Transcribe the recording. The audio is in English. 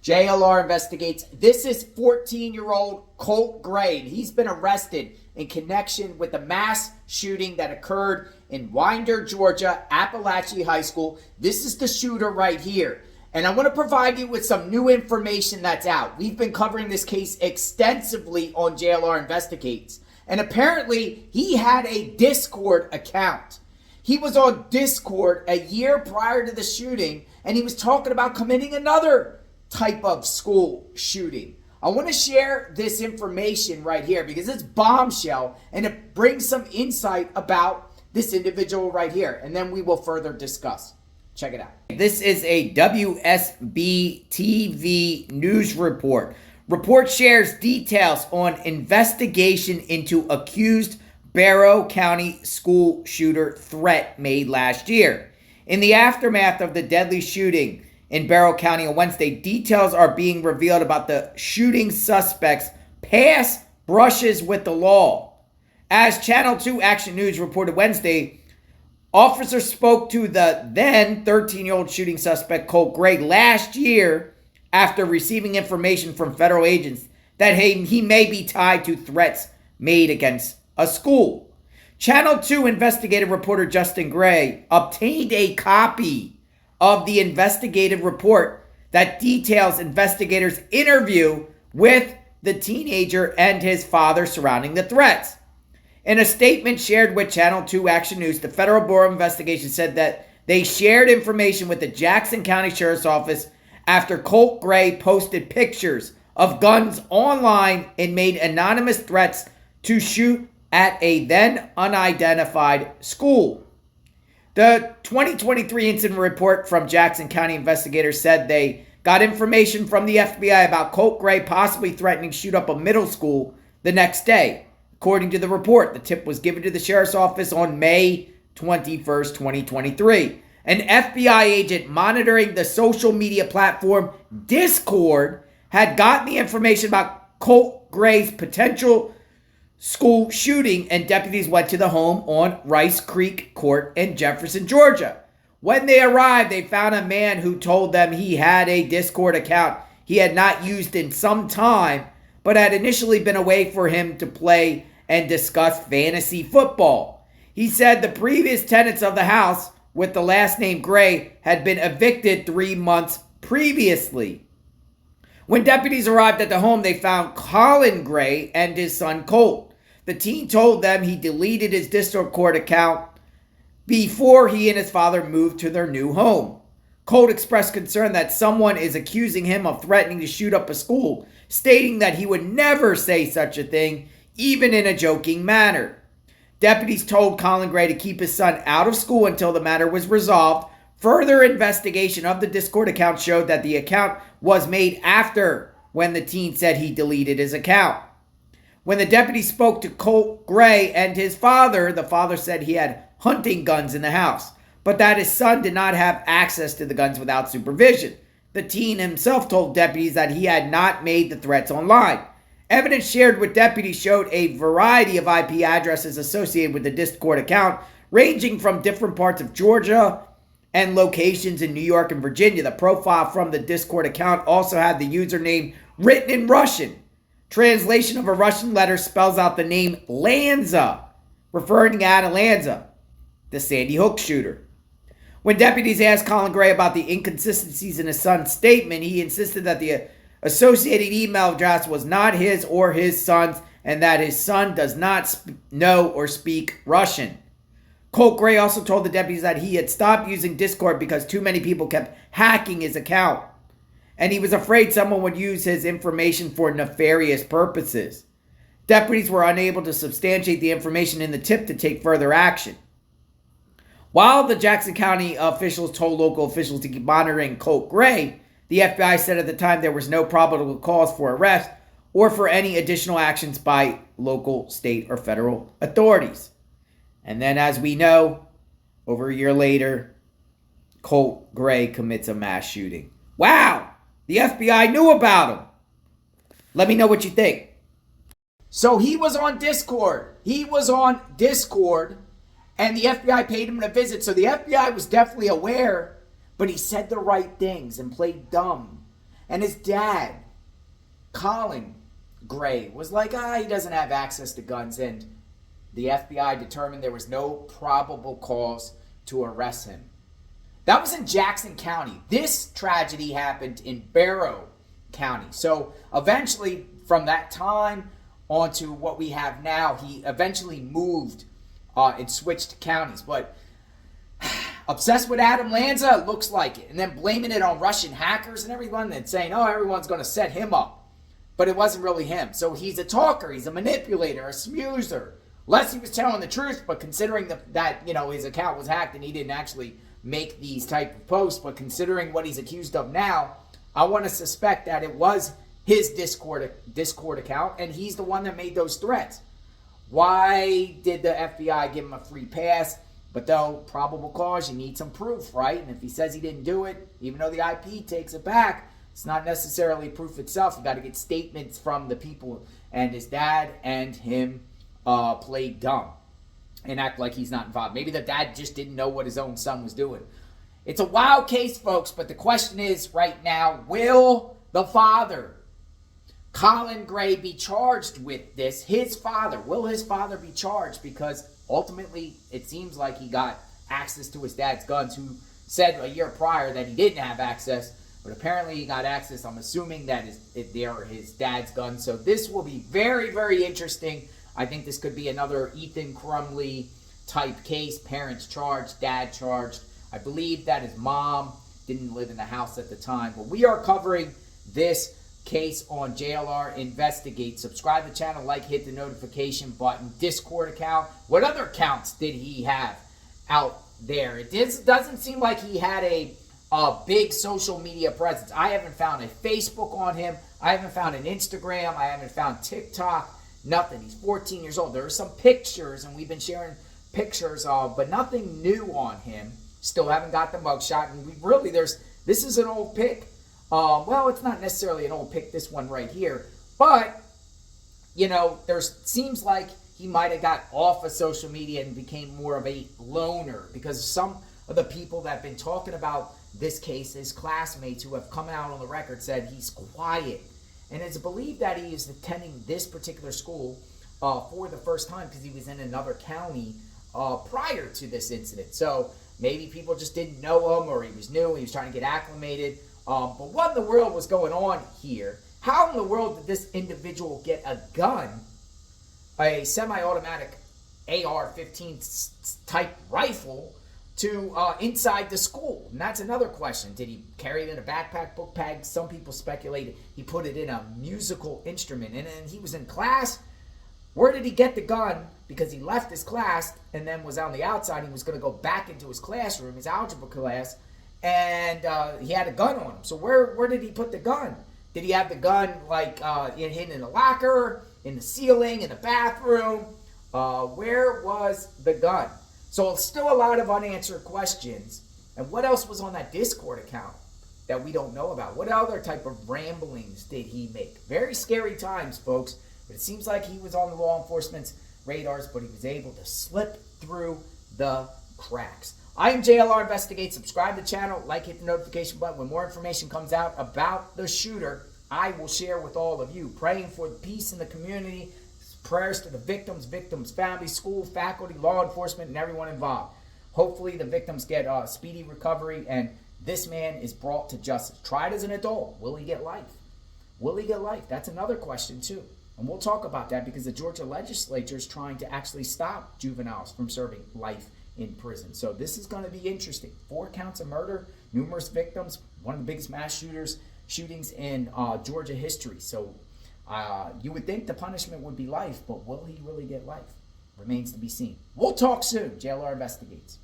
JLR investigates. This is 14-year-old Colt Gray. He's been arrested in connection with the mass shooting that occurred in Winder, Georgia, Apalachee High School. This is the shooter right here. And I want to provide you with some new information that's out. We've been covering this case extensively on JLR Investigates. And apparently, he had a Discord account. He was on Discord a year prior to the shooting, and he was talking about committing another type of school shooting. I want to share this information right here because it's bombshell and it brings some insight about this individual right here, and then we will further discuss. Check it out. This is a WSB TV news report. Report shares details on investigation into accused Barrow County school shooter threat made last year. In the aftermath of the deadly shooting in Barrow County on Wednesday, details are being revealed about the shooting suspect's past brushes with the law. As Channel 2 Action News reported Wednesday, officers spoke to the then 13-year-old shooting suspect Colin Gray last year after receiving information from federal agents that he may be tied to threats made against a school. Channel 2 investigative reporter Justin Gray obtained a copy of the investigative report that details investigators' interview with the teenager and his father surrounding the threats. In a statement shared with Channel 2 Action News, the Federal Bureau of Investigation said that they shared information with the Jackson County Sheriff's Office after Colin Gray posted pictures of guns online and made anonymous threats to shoot at a then unidentified school. The 2023 incident report from Jackson County investigators said they got information from the FBI about Colin Gray possibly threatening to shoot up a middle school the next day. According to the report, the tip was given to the sheriff's office on May 21st, 2023. An FBI agent monitoring the social media platform Discord had gotten the information about Colin Gray's potential school shooting, and deputies went to the home on Rice Creek Court in Jefferson, Georgia. When they arrived, they found a man who told them he had a Discord account he had not used in some time, but had initially been a way for him to play and discuss fantasy football. He said the previous tenants of the house with the last name Gray had been evicted 3 months previously. When deputies arrived at the home, they found Colin Gray and his son Colt. The teen told them he deleted his Discord account before he and his father moved to their new home. Colt expressed concern that someone is accusing him of threatening to shoot up a school, stating that he would never say such a thing, even in a joking manner. Deputies told Colin Gray to keep his son out of school until the matter was resolved. Further investigation of the Discord account showed that the account was made after when the teen said he deleted his account. When the deputy spoke to Colin Gray and his father, the father said he had hunting guns in the house, but that his son did not have access to the guns without supervision. The teen himself told deputies that he had not made the threats online. Evidence shared with deputies showed a variety of IP addresses associated with the Discord account, ranging from different parts of Georgia and locations in New York and Virginia. The profile from the Discord account also had the username written in Russian. Translation of a Russian letter spells out the name Lanza, referring to Adam Lanza, the Sandy Hook shooter. When deputies asked Colin Gray about the inconsistencies in his son's statement, he insisted that the associated email address was not his or his son's and that his son does not know or speak Russian. Colin Gray also told the deputies that he had stopped using Discord because too many people kept hacking his account, and he was afraid someone would use his information for nefarious purposes. Deputies were unable to substantiate the information in the tip to take further action. While the Jackson County officials told local officials to keep monitoring Colin Gray, the FBI said at the time there was no probable cause for arrest or for any additional actions by local, state, or federal authorities. And then, as we know, over a year later, Colin Gray commits a mass shooting. Wow! The FBI knew about him. Let me know what you think. So he was on Discord. And the FBI paid him a visit. So the FBI was definitely aware, but he said the right things and played dumb. And his dad, Colin Gray, was like, he doesn't have access to guns. And the FBI determined there was no probable cause to arrest him. That was in Jackson County. This tragedy happened in Barrow County. So eventually, from that time on to what we have now, he eventually moved and switched counties. But obsessed with Adam Lanza, it looks like it. And then blaming it on Russian hackers and everyone and saying, everyone's going to set him up. But it wasn't really him. So he's a talker, he's a manipulator, a smuser. Less he was telling the truth, but considering that his account was hacked and he didn't actually make these type of posts, but considering what he's accused of now, I want to suspect that it was his Discord account, and he's the one that made those threats. Why did the FBI give him a free pass? But though, probable cause, you need some proof, right? And if he says he didn't do it, even though the IP takes it back, it's not necessarily proof itself. You got to get statements from the people, and his dad and him played dumb and act like he's not involved. Maybe the dad just didn't know what his own son was doing. It's a wild case, folks, but the question is right now, will the father, Colin Gray, be charged with this? His father, will his father be charged? Because ultimately, it seems like he got access to his dad's guns, who said a year prior that he didn't have access, but apparently he got access. I'm assuming that they are his dad's guns. So this will be very, very interesting. I think this could be another Ethan Crumley type case. Parents charged, dad charged. I believe that his mom didn't live in the house at the time. But we are covering this case on JLR Investigate. Subscribe to the channel, hit the notification button. Discord account. What other accounts did he have out there? It doesn't seem like he had a big social media presence. I haven't found a Facebook on him. I haven't found an Instagram. I haven't found TikTok. Nothing. He's 14 years old. There are some pictures, and we've been sharing pictures but nothing new on him. Still haven't got the mugshot, and this is an old pic. Well, it's not necessarily an old pic, this one right here, but seems like he might have got off of social media and became more of a loner, because some of the people that have been talking about this case, his classmates who have come out on the record, said he's quiet. And it's believed that he is attending this particular school for the first time because he was in another county prior to this incident. So maybe people just didn't know him, or he was new, he was trying to get acclimated. But what in the world was going on here? How in the world did this individual get a gun, a semi-automatic AR-15 type rifle, to inside the school? And that's another question. Did he carry it in a backpack, book bag? Some people speculated he put it in a musical instrument. And then he was in class. Where did he get the gun? Because he left his class and then was on the outside. He was going to go back into his classroom, his algebra class, and he had a gun on him. So where did he put the gun? Did he have the gun hidden in a locker, in the ceiling, in the bathroom? Where was the gun? So still a lot of unanswered questions. And what else was on that Discord account that we don't know about? What other type of ramblings did he make? Very scary times, folks. But it seems like he was on the law enforcement's radars, but he was able to slip through the cracks. I am JLR Investigate. Subscribe to the channel, hit the notification button. When more information comes out about the shooter, I will share with all of you. Praying for the peace in the community. Prayers to the victims, families, school, faculty, law enforcement, and everyone involved. Hopefully the victims get speedy recovery and this man is brought to justice. Tried as an adult. Will he get life? Will he get life? That's another question too. And we'll talk about that because the Georgia legislature is trying to actually stop juveniles from serving life in prison. So this is going to be interesting. 4 counts of murder, numerous victims, one of the biggest mass shootings in Georgia history. So you would think the punishment would be life, but will he really get life? Remains to be seen. We'll talk soon. JLR Investigates.